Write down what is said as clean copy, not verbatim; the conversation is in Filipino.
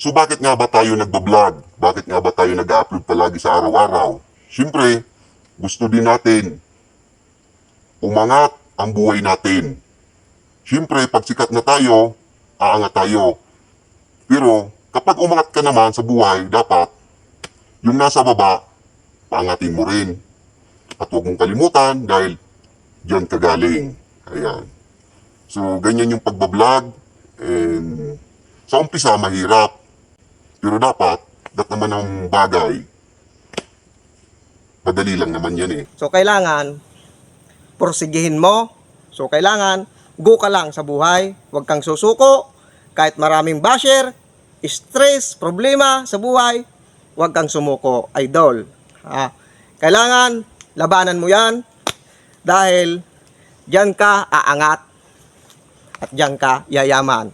So bakit nga ba tayo nagbablog? Bakit nga ba tayo nag-upload palagi sa araw-araw? Siyempre, gusto din natin umangat ang buhay natin. Siyempre, pag sikat na tayo, aangat tayo. Pero kapag umangat ka naman sa buhay, dapat yung nasa baba, paangatin mo rin. At huwag mong kalimutan dahil diyan ka galing. Ayan. So, ganyan yung pagbablog. And sa umpisa, mahirap. Pero dapat, lahat naman ng bagay, madali lang naman yan eh. So kailangan porsigihin mo. So kailangan go ka lang sa buhay, huwag kang susuko kahit maraming basher, stress, problema sa buhay, huwag kang sumuko, idol. Kailangan labanan mo 'yan dahil diyan ka aangat at diyan ka yayaman.